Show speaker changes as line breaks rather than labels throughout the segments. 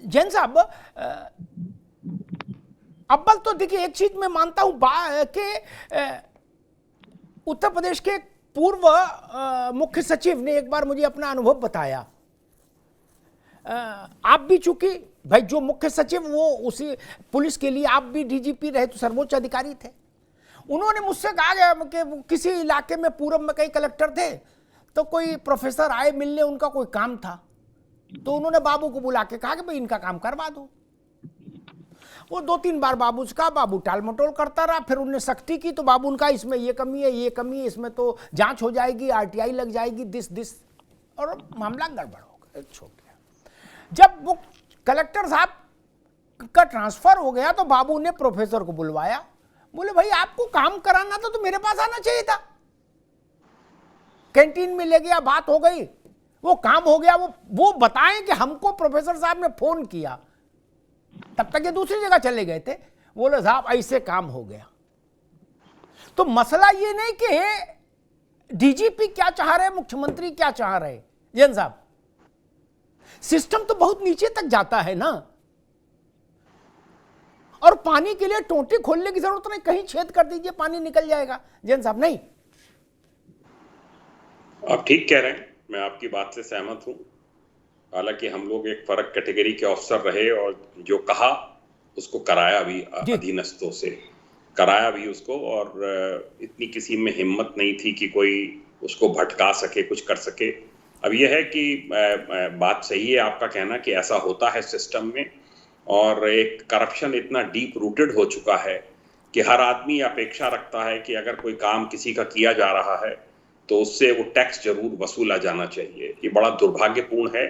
जैन साहब, अव्वल तो देखिए एक चीज मैं मानता हूं कि उत्तर प्रदेश के पूर्व मुख्य सचिव ने एक बार मुझे अपना अनुभव बताया। आप भी चूंकि भाई जो मुख्य सचिव वो उसी पुलिस के लिए, आप भी डीजीपी रहे तो सर्वोच्च अधिकारी थे। उन्होंने मुझसे कहा कि किसी इलाके में पूर्व में कई कलेक्टर थे, तो कोई प्रोफेसर आए मिलने, उनका कोई काम था, तो उन्होंने बाबू को बुला के कहा कि भाई इनका काम करवा दो। वो 2-3 बार बाबू से कहा, बाबू टाल मटोल करता रहा। फिर उन्होंने सख्ती की तो बाबू उनका इसमें ये कमी है, ये कमी है, इसमें तो जांच हो जाएगी, आरटीआई लग जाएगी, दिस और मामला गड़बड़ हो गया, छोड़ गया। जब वो कलेक्टर साहब का ट्रांसफर हो गया तो बाबू ने प्रोफेसर को बुलवाया, बोले भाई आपको काम कराना था तो मेरे पास आना चाहिए था। कैंटीन में ले गया, बात हो गई, वो काम हो गया। वो बताएं कि हमको प्रोफेसर साहब ने फोन किया, तब तक ये दूसरी जगह चले गए थे। बोले साहब ऐसे काम हो गया। तो मसला ये नहीं कि डीजीपी क्या चाह रहे, मुख्यमंत्री क्या चाह रहे। जैन साहब, सिस्टम तो बहुत नीचे तक जाता है ना, और पानी के लिए टोंटी खोलने की जरूरत नहीं, कहीं छेद कर दीजिए पानी निकल जाएगा। जैन साहब, नहीं
आप ठीक कह रहे हैं, मैं आपकी बात से सहमत हूं। हालांकि हम लोग एक फर्क कैटेगरी के ऑफिसर रहे और जो कहा उसको कराया भी, अधीनस्थों से कराया भी उसको, और इतनी किसी में हिम्मत नहीं थी कि कोई उसको भटका सके, कुछ कर सके। अब यह है कि बात सही है आपका कहना कि ऐसा होता है सिस्टम में, और एक करप्शन इतना डीप रूटेड हो चुका है कि हर आदमी अपेक्षा रखता है कि अगर कोई काम किसी का किया जा रहा है तो उससे वो टैक्स जरूर वसूला जाना चाहिए। ये बड़ा दुर्भाग्यपूर्ण है,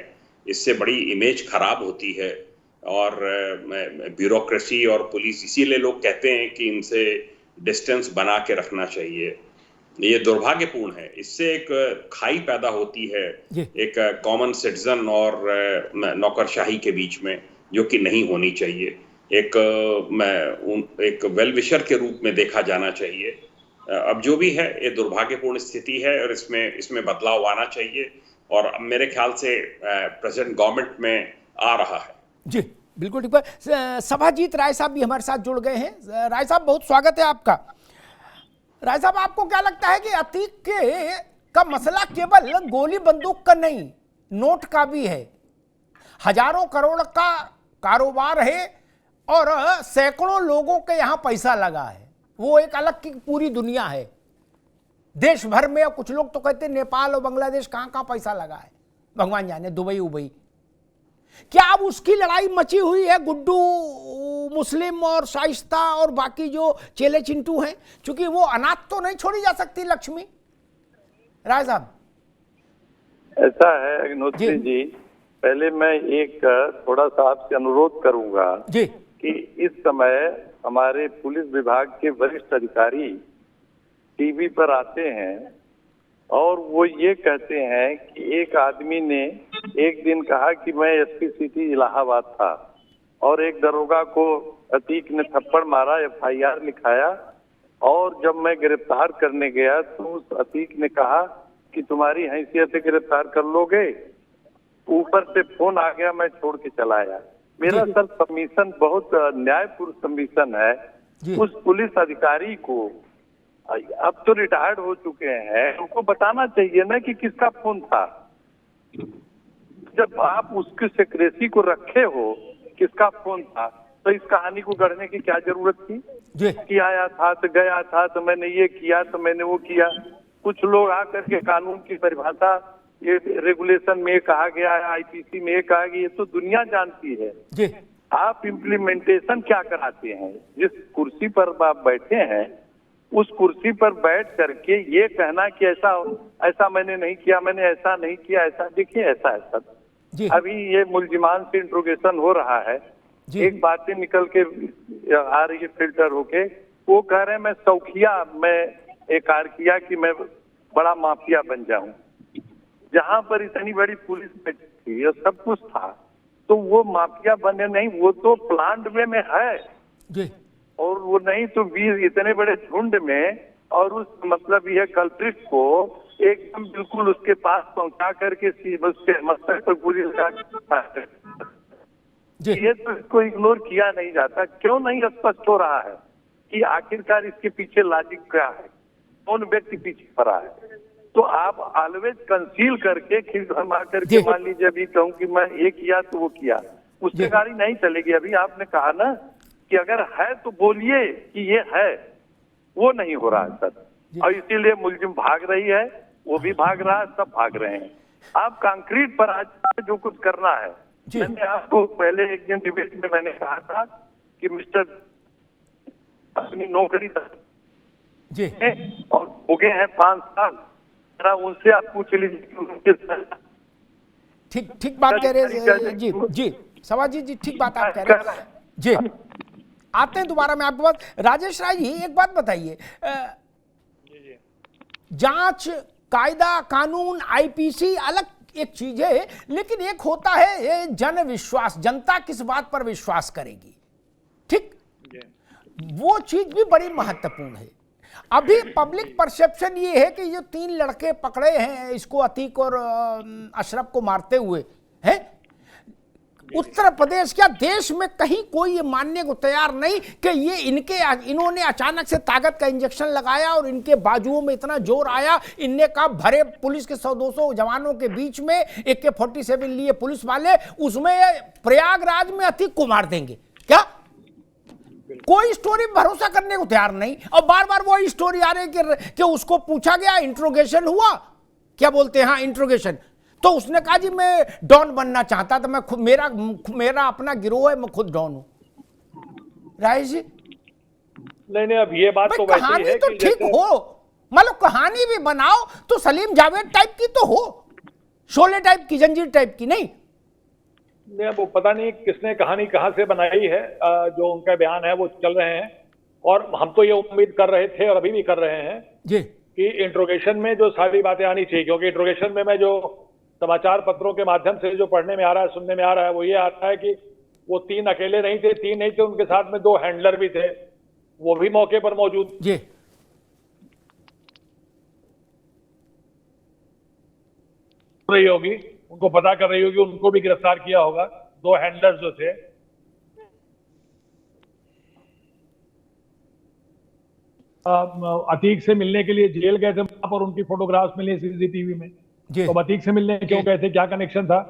इससे बड़ी इमेज खराब होती है, और ब्यूरोक्रेसी और पुलिस, इसीलिए लोग कहते हैं कि इनसे डिस्टेंस बना के रखना चाहिए। ये दुर्भाग्यपूर्ण है, इससे एक खाई पैदा होती है एक कॉमन सिटीजन और नौकरशाही के बीच में, जो कि नहीं होनी चाहिए। एक वेल विशर के रूप में देखा जाना चाहिए। अब जो भी है ये दुर्भाग्यपूर्ण स्थिति है और इसमें बदलाव आना चाहिए, और मेरे ख्याल से प्रेजेंट गवर्नमेंट में आ रहा है।
जी बिल्कुल ठीक है। सभाजीत राय साहब भी हमारे साथ जुड़ गए हैं। राय साहब, बहुत स्वागत है आपका। राय साहब, आपको क्या लगता है कि अतीक का मसला केवल गोली बंदूक का नहीं, नोट का भी है। हजारों करोड़ का कारोबार है और सैकड़ों लोगों के यहां पैसा लगा है, वो एक अलग की पूरी दुनिया है देश भर में। और कुछ लोग तो कहते हैं नेपाल और बांग्लादेश कहां कहां पैसा लगा है, भगवान जाने, दुबई उबई। क्या अब उसकी लड़ाई मची हुई है गुड्डू, मुस्लिम और शाइस्ता और बाकी जो चेले चिंटू हैं, क्योंकि वो अनाथ तो नहीं छोड़ी जा सकती लक्ष्मी। राय साहब,
ऐसा है अग्निहोत्री जी, पहले मैं एक थोड़ा सा आपसे अनुरोध करूंगा
जी
कि इस समय हमारे पुलिस विभाग के वरिष्ठ अधिकारी टीवी पर आते हैं और वो ये कहते हैं कि एक आदमी ने एक दिन कहा कि मैं एसपी सिटी इलाहाबाद था और एक दरोगा को अतीक ने थप्पड़ मारा, एफआईआर लिखाया, और जब मैं गिरफ्तार करने गया तो उस अतीक ने कहा कि तुम्हारी हैसियत से गिरफ्तार कर लोगे। ऊपर से फोन आ गया, मैं छोड़ के चला आया। मेरा सर सबमिशन बहुत न्यायपूर्ण सबमिशन है। उस पुलिस अधिकारी को, अब तो रिटायर्ड हो चुके हैं, उनको बताना चाहिए ना कि किसका फोन था। जब आप उसकी सिक्रेसी को रखे हो किसका फोन था, तो इस कहानी को गढ़ने की क्या जरूरत थी कि आया था तो गया था तो मैंने ये किया तो मैंने वो किया। कुछ लोग आकर के कानून की परिभाषा, ये रेगुलेशन में कहा गया है, आईपीसी में कहा गया, ये तो दुनिया जानती है। आप इम्प्लीमेंटेशन क्या कराते हैं? जिस कुर्सी पर आप बैठे हैं उस कुर्सी पर बैठ करके ये कहना कि ऐसा मैंने नहीं किया, मैंने ऐसा नहीं किया, ऐसा देखिए, ऐसा ऐसा अभी ये मुलजिमान से इंट्रोगेशन हो रहा है, एक बातें निकल के आ रही है फिल्टर होके, वो कह रहे हैं मैं शौकिया, मैं एक कार्य किया कि मैं बड़ा माफिया बन जाऊं। जहां पर इतनी बड़ी पुलिस थी और सब कुछ था, तो वो माफिया बने नहीं, वो तो प्लांट वे में है जी। और वो नहीं तो 20 इतने बड़े झुंड में, और उस मतलब यह कल्प्रिट को एकदम बिल्कुल उसके पास पहुंचा करके उसके मस्तक पर गोली लगा। ये तो इसको इग्नोर किया नहीं जाता। क्यों नहीं स्पष्ट हो रहा है कि आखिरकार इसके पीछे लॉजिक क्या है, कौन व्यक्ति पीछे पड़ा है? तो आप ऑलवेज कंसील करके खिल आकर के मान लीजिए अभी कहूँ कि मैं ये किया तो वो किया, उससे गाड़ी नहीं चलेगी। अभी आपने कहा ना कि अगर है तो बोलिए कि ये है, वो नहीं हो रहा है सर। और इसीलिए मुलजिम भाग रही है, वो भी भाग रहा है, सब भाग रहे हैं। आप कंक्रीट पर आज जो कुछ करना है, मैंने आपको पहले एक दिन डिबेट में मैंने कहा था कि मिस्टर अपनी नौकरी
जी
और हो गए हैं 5 साल, उनसे आप पूछ लीजिए।
ठीक बात कह रहे हैं जी सभाजी जी, ठीक बात आप कह रहे हैं जी। आते हैं दोबारा मैं आपके पास। राजेश राय जी, एक बात बताइए, जांच, कायदा, कानून, आईपीसी अलग एक चीज है, लेकिन एक होता है जन विश्वास, जनता किस बात पर विश्वास करेगी, ठीक, वो चीज भी बड़ी महत्वपूर्ण है। अभी पब्लिक परसेप्शन ये है कि ये 3 लड़के पकड़े हैं, इसको अतीक और अशरफ को मारते हुए हैं, उत्तर प्रदेश क्या देश में कहीं कोई ये मानने को तैयार नहीं कि ये इन्होंने अचानक से ताकत का इंजेक्शन लगाया और इनके बाजुओं में इतना जोर आया, इनने कहा भरे पुलिस के 100-200 जवानों के बीच में AK-47 लिए पुलिस वाले, उसमें प्रयागराज में अतीक को मार देंगे क्या? कोई स्टोरी भरोसा करने को तैयार नहीं। और बार बार वही स्टोरी आ रही कि उसको पूछा गया, इंट्रोगेशन हुआ, क्या बोलते हैं, हाँ इंट्रोगेशन, तो उसने कहा जी मैं डॉन बनना चाहता था, मैं खुद, मेरा अपना गिरोह है, मैं खुद डॉन हूं। राय जी
नहीं, अब ये बात तो वैसे
कहानी
है
तो
कि
ठीक हो, मतलब कहानी भी बनाओ तो सलीम जावेद टाइप की तो हो, शोले टाइप की, जंजीर टाइप की नहीं।
वो पता नहीं किसने कहानी कहां से बनाई है, जो उनका बयान है वो चल रहे हैं, और हम तो ये उम्मीद कर रहे थे और अभी भी कर रहे हैं
जी
कि इंट्रोगेशन में जो सारी बातें आनी चाहिए, क्योंकि इंट्रोगेशन में मैं जो समाचार पत्रों के माध्यम से जो पढ़ने में आ रहा है, सुनने में आ रहा है, वो ये आता है कि वो 3 अकेले नहीं थे, 3 नहीं थे, उनके साथ में 2 हैंडलर भी थे, वो भी मौके पर मौजूद
जी।
रही होगी, उनको पता कर रही होगी, उनको भी गिरफ्तार किया होगा। 2 हैंडलर्स जो थे, अतीक से मिलने के लिए जेल गए थे, वहां पर उनकी फोटोग्राफ्स मिली सीसीटीवी में, तो अतीक से मिलने क्यों गए थे, क्या कनेक्शन था?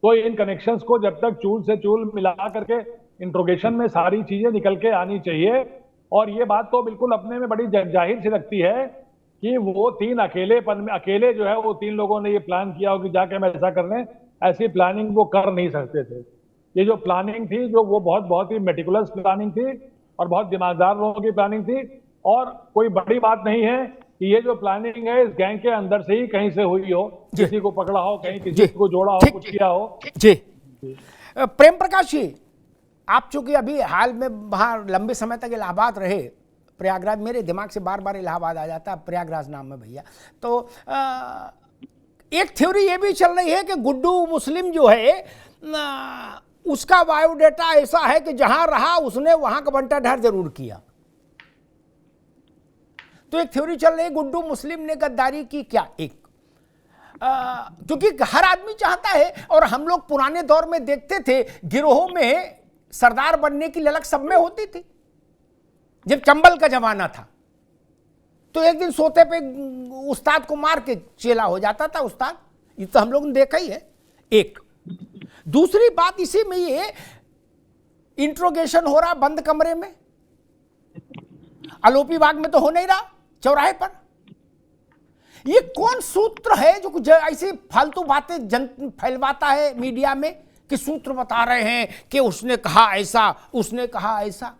तो इन कनेक्शंस को जब तक चूल से चूल मिला करके इंट्रोगेशन में सारी चीजें निकल के आनी चाहिए। और ये बात तो बिल्कुल अपने में बड़ी जाहिर सी लगती है कि वो 3 अकेले जो है वो 3 लोगों ने ये प्लान किया हो कि जाके हम ऐसा कर लें, ऐसी प्लानिंग वो कर नहीं सकते थे। ये जो प्लानिंग थी, जो वो बहुत ही मेटिकुलस प्लानिंग थी और बहुत दिमागदार लोगों की प्लानिंग थी, और कोई बड़ी बात नहीं है कि ये जो प्लानिंग है इस गैंग के अंदर से ही कहीं से हुई हो, किसी को पकड़ा हो, कहीं किसी को जोड़ा हो, कुछ किया हो।
जी प्रेम प्रकाश जी, आप चूंकि अभी हाल में वहां लंबे समय तक इलाहाबाद रहे, प्रयागराज, मेरे दिमाग से बार बार इलाहाबाद आ जाता है, प्रयागराज नाम है भैया, तो एक थ्योरी ये भी चल रही है कि गुड्डू मुस्लिम जो है उसका बायोडेटा ऐसा है कि जहां रहा उसने वहां का बंटाढार जरूर किया। तो एक थ्योरी चल रही है गुड्डू मुस्लिम ने गद्दारी की क्या, एक क्योंकि हर आदमी चाहता है, और हम लोग पुराने दौर में देखते थे गिरोहों में सरदार बनने की ललक सब में होती थी। जब चंबल का जमाना था तो एक दिन सोते पे उस्ताद को मार के चेला हो जाता था उस्ताद, ये तो हम लोगों ने देखा ही है। एक दूसरी बात इसी में ये इंट्रोगेशन हो रहा बंद कमरे में, आलोपी बाग में तो हो नहीं रहा, चौराहे पर। ये कौन सूत्र है जो ऐसी फालतू बातें फैलवाता है मीडिया में कि सूत्र बता रहे हैं कि उसने कहा ऐसा, उसने कहा ऐसा?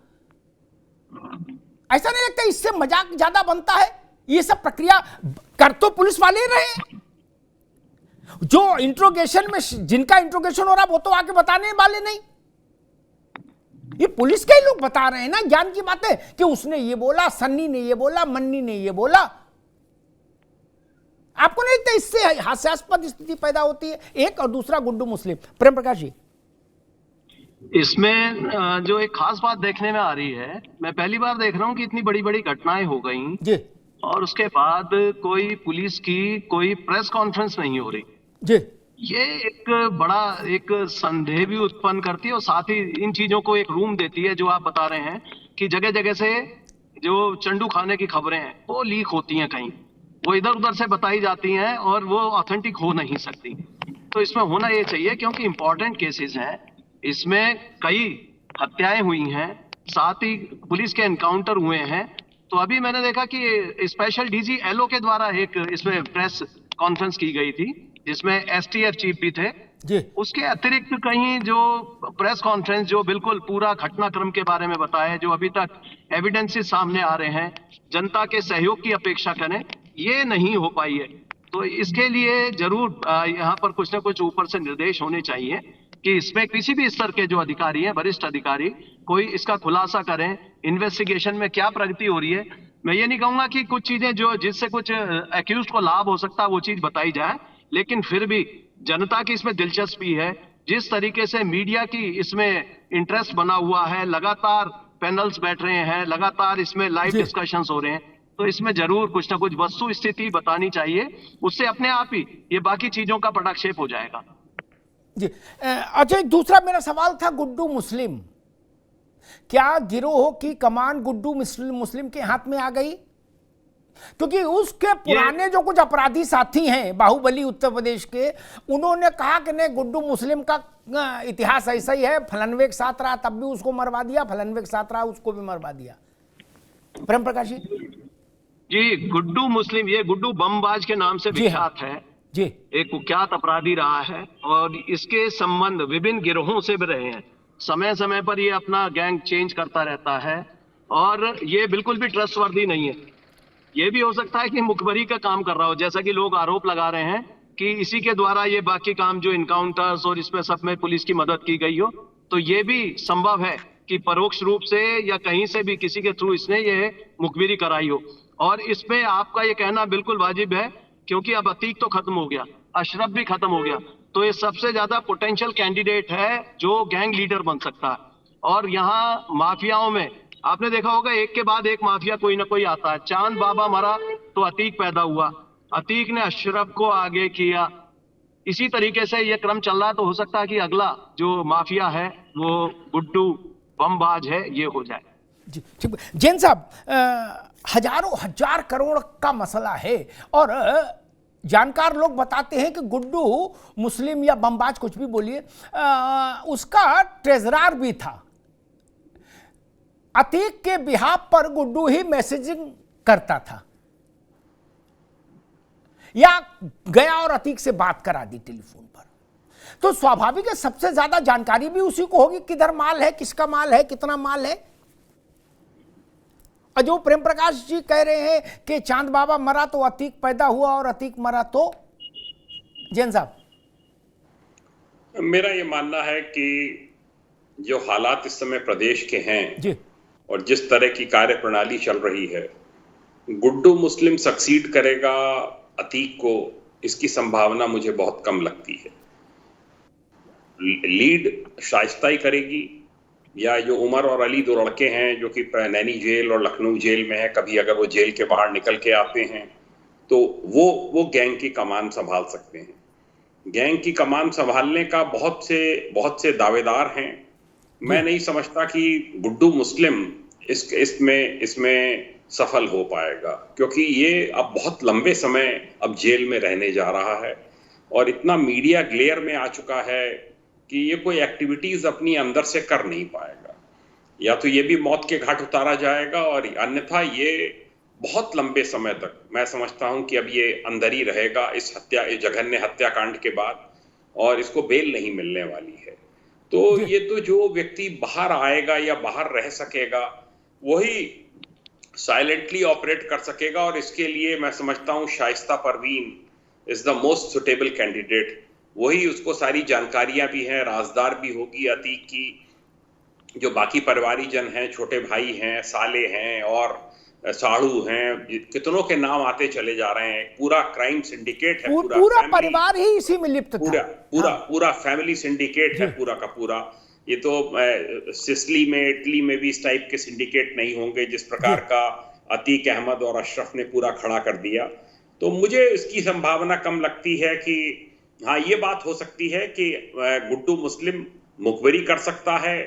ऐसा नहीं लगता इससे मजाक ज्यादा बनता है? ये सब प्रक्रिया कर तो पुलिस वाले रहे, जो इंट्रोगेशन में जिनका इंट्रोगेशन हो रहा वो तो आके बताने वाले नहीं, ये पुलिस के ही लोग बता रहे हैं ना ज्ञान की बातें कि उसने ये बोला, सन्नी ने ये बोला, मन्नी ने ये बोला। आपको नहीं लगता इससे हास्यास्पद स्थिति पैदा होती है? एक, और दूसरा गुड्डू मुस्लिम। प्रेम प्रकाश जी,
इसमें जो एक खास बात देखने में आ रही है, मैं पहली बार देख रहा हूं कि इतनी बड़ी बड़ी घटनाएं हो गई
जी,
और उसके बाद कोई पुलिस की कोई प्रेस कॉन्फ्रेंस नहीं हो रही
जी।
ये एक बड़ा एक संदेह भी उत्पन्न करती है और साथ ही इन चीजों को एक रूम देती है, जो आप बता रहे हैं कि जगह जगह से जो चंडू खाने की खबरें हैं वो लीक होती हैं, कहीं वो इधर उधर से बताई जाती हैं और वो ऑथेंटिक हो नहीं सकती। तो इसमें होना ये चाहिए, क्योंकि इंपॉर्टेंट केसेस हैं, इसमें कई हत्याएं हुई हैं, साथ ही पुलिस के एनकाउंटर हुए हैं। तो अभी मैंने देखा कि स्पेशल डीजी एलओ के द्वारा एक इसमें प्रेस कॉन्फ्रेंस की गई थी, जिसमें एसटीएफ चीफ भी थे
जी।
उसके अतिरिक्त कहीं जो प्रेस कॉन्फ्रेंस जो बिल्कुल पूरा घटनाक्रम के बारे में बताया, जो अभी तक एविडेंसेस सामने आ रहे हैं, जनता के सहयोग की अपेक्षा करें, ये नहीं हो पाई है। तो इसके लिए जरूर यहाँ पर कुछ ना कुछ ऊपर से निर्देश होने चाहिए कि इसमें किसी भी स्तर के जो अधिकारी हैं, वरिष्ठ अधिकारी, कोई इसका खुलासा करें, इन्वेस्टिगेशन में क्या प्रगति हो रही है। मैं ये नहीं कहूंगा कि कुछ चीजें जो जिससे कुछ एक्यूज्ड को लाभ हो सकता है वो चीज बताई जाए, लेकिन फिर भी जनता की इसमें दिलचस्पी है, जिस तरीके से मीडिया की इसमें इंटरेस्ट बना हुआ है, लगातार पैनल्स बैठ रहे हैं, लगातार इसमें लाइव डिस्कशंस हो रहे हैं, तो इसमें जरूर कुछ ना कुछ वस्तु स्थिति बतानी चाहिए। उससे अपने आप ही ये बाकी चीजों का पटाक्षेप हो जाएगा।
जी। अच्छा, एक दूसरा मेरा सवाल था, गुड्डू मुस्लिम, क्या गिरोह की कमान गुड्डू मुस्लिम के हाथ में आ गई? क्योंकि उसके पुराने जो कुछ अपराधी साथी हैं बाहुबली उत्तर प्रदेश के, उन्होंने कहा कि नहीं, गुड्डू मुस्लिम का इतिहास ऐसा ही है, फलनवे के साथ रहा तब भी उसको मरवा दिया, फलनवे के साथ रहा उसको भी मरवा दिया। प्रेम प्रकाश
जी, गुड्डू मुस्लिम ये गुड्डू बमबाज के नाम से विख्यात है
जी, एक
कुख्यात अपराधी रहा है और इसके संबंध विभिन्न गिरोहों से भी रहे हैं। समय समय पर ये अपना गैंग चेंज करता रहता है और ये बिल्कुल भी ट्रस्टवर्दी नहीं है। ये भी हो सकता है कि मुखबरी का काम कर रहा हो, जैसा कि लोग आरोप लगा रहे हैं कि इसी के द्वारा ये बाकी काम जो इनकाउंटर्स और इसमें सब में पुलिस की मदद की गई हो। तो ये भी संभव है कि परोक्ष रूप से या कहीं से भी किसी के थ्रू इसने ये मुखबिरी कराई हो। और इसमें आपका ये कहना बिल्कुल वाजिब है, क्योंकि अब अतीक तो खत्म हो गया, अशरफ भी खत्म हो गया, तो ये सबसे ज्यादा पोटेंशियल कैंडिडेट है जो गैंग लीडर बन सकता है। और यहाँ माफियाओं में आपने देखा होगा, एक के बाद एक माफिया कोई ना कोई आता है। चांद बाबा मरा तो अतीक पैदा हुआ, अतीक ने अशरफ को आगे किया, इसी तरीके से ये क्रम चल रहा है। तो हो सकता है कि अगला जो माफिया है वो गुड्डू बमबाज है, ये हो जाए।
जी ठीक। जैन साहब, हजारों हजार करोड़ का मसला है और जानकार लोग बताते हैं कि गुड्डू मुस्लिम या बमबाज कुछ भी बोलिए, उसका ट्रेजरर भी था। अतीक के बिहाफ पर गुड्डू ही मैसेजिंग करता था या गया और अतीक से बात करा दी टेलीफोन पर। तो स्वाभाविक है सबसे ज्यादा जानकारी भी उसी को होगी, किधर माल है, किसका माल है, कितना माल है। जो प्रेम प्रकाश जी कह रहे हैं कि चांद बाबा मरा तो अतीक पैदा हुआ और अतीक मरा तो, जैन साहब
मेरा ये मानना है कि जो हालात इस समय प्रदेश के हैं
जी,
और जिस तरह की कार्य प्रणाली चल रही है, गुड्डू मुस्लिम सक्सीड करेगा अतीक को, इसकी संभावना मुझे बहुत कम लगती है। लीड शाइस्ता ही करेगी, या जो उमर और अली दो लड़के हैं जो कि नैनी जेल और लखनऊ जेल में है, कभी अगर वो जेल के बाहर निकल के आते हैं तो वो गैंग की कमान संभाल सकते हैं। गैंग की कमान संभालने का बहुत से दावेदार हैं। मैं नहीं समझता कि गुड्डू मुस्लिम इसमें सफल हो पाएगा, क्योंकि ये अब बहुत लंबे समय अब जेल में रहने जा रहा है और इतना मीडिया ग्लेयर में आ चुका है कि ये कोई एक्टिविटीज अपनी अंदर से कर नहीं पाएगा। या तो ये भी मौत के घाट उतारा जाएगा और अन्यथा ये बहुत लंबे समय तक, मैं समझता हूं कि अब ये अंदर ही रहेगा इस जघन्य हत्याकांड के बाद, और इसको बेल नहीं मिलने वाली है। तो ये तो जो व्यक्ति बाहर आएगा या बाहर रह सकेगा वही साइलेंटली ऑपरेट कर सकेगा, और इसके लिए मैं समझता हूं Shaista Parveen is the most suitable candidate. वही, उसको सारी जानकारियां भी हैं, राजदार भी होगी अतीक की। जो बाकी परिवारीजन हैं, छोटे भाई हैं, साले हैं और साड़ू हैं, कितनों के नाम आते चले जा रहे हैं। पूरा क्राइम सिंडिकेट है,
पूरा परिवार ही इसी में लिप्त था।
पूरा फैमिली सिंडिकेट है पूरा का पूरा। ये तो सिसली में, इटली में भी इस टाइप के सिंडिकेट नहीं होंगे जिस प्रकार का अतीक अहमद और अशरफ ने पूरा खड़ा कर दिया। तो मुझे इसकी संभावना कम लगती है कि हाँ, ये बात हो सकती है कि गुड्डू मुस्लिम मुखबिरी कर सकता है,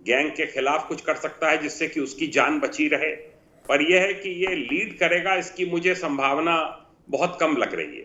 गैंग के खिलाफ कुछ कर सकता है जिससे कि उसकी जान बची रहे, पर यह है कि ये लीड करेगा, इसकी मुझे संभावना बहुत कम लग रही है।